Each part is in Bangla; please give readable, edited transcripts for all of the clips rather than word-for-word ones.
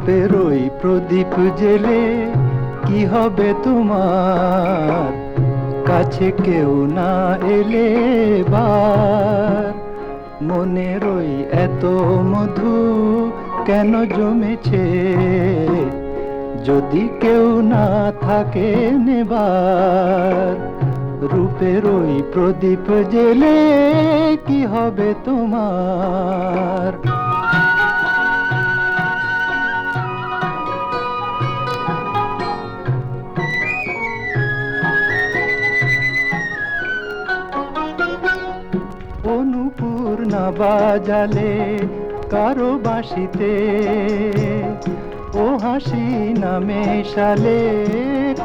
রূপের ওই প্রদীপ জেলে কি হবে তোমার, কাছে কেউ না এলে বার। মনের ওই এত মধু কেন জমেছে, যদি কেউ না থাকে নেবার। রূপের ওই প্রদীপ জেলে কি হবে তোমার। অনুপুর না বাজালে কারো বাঁশিতে, ও হাসি না মেশালে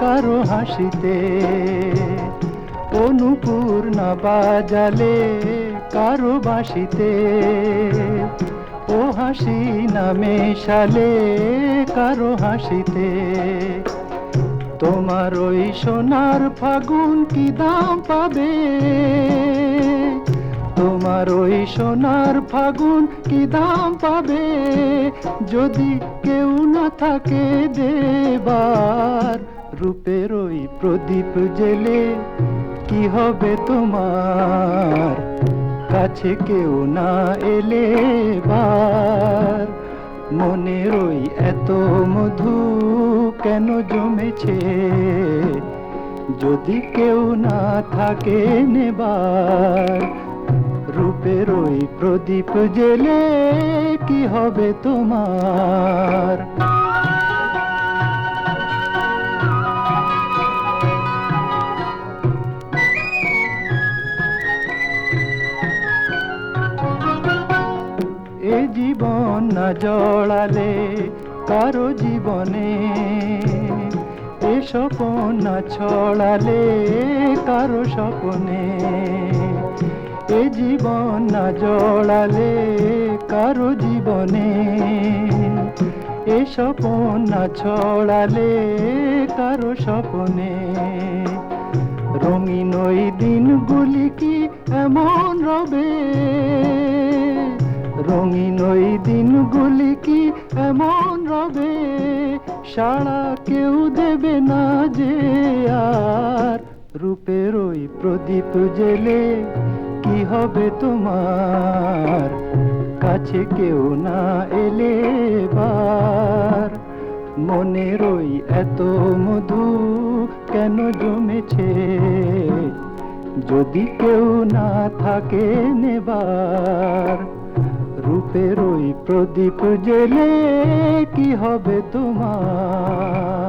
কারো হাসিতে। অনুপুর না বাজালে কারো বাঁশিতে, ও হাসি না মেশালে কারো হাসিতে। তোমার ওই সোনার ফাগুন কি দাম পাবে, তোমার ওই সোনার ফাগুন কি দাম পাবে, যদি কেউ না থাকে দেবার। রূপের ওই প্রদীপ জেলে কি হবে তোমার, কাছে কেউ না এলে বার। মনের ওই এত মধু কেন জমেছে, যদি কেউ না থাকে নেবার। রূপের ওই প্রদীপ জেলে কি হবে তোমার। এ জীবন না জড়ালে কারো জীবনে, এ স্বপন না ছড়ালে কারো স্বপনে। এ জীবন না জড়ালে কারো জীবনে, এ স্বপন না ছড়ালে কারো স্বপনে। রঙিন ওই দিনগুলি কি এমন রবে, রঙিন ওই দিনগুলি কি এমন রবে, সাড়া কেউ দেবে না যে আর। রূপের ওই প্রদীপ জেলে কি হবে তোমার, কাছে কেউ না এলে বার। মনের ওই এত মধু কেন জমেছে, যদি কেউ না থাকে নেবার। রূপের ওই প্রদীপ জেলে কি হবে তোমার।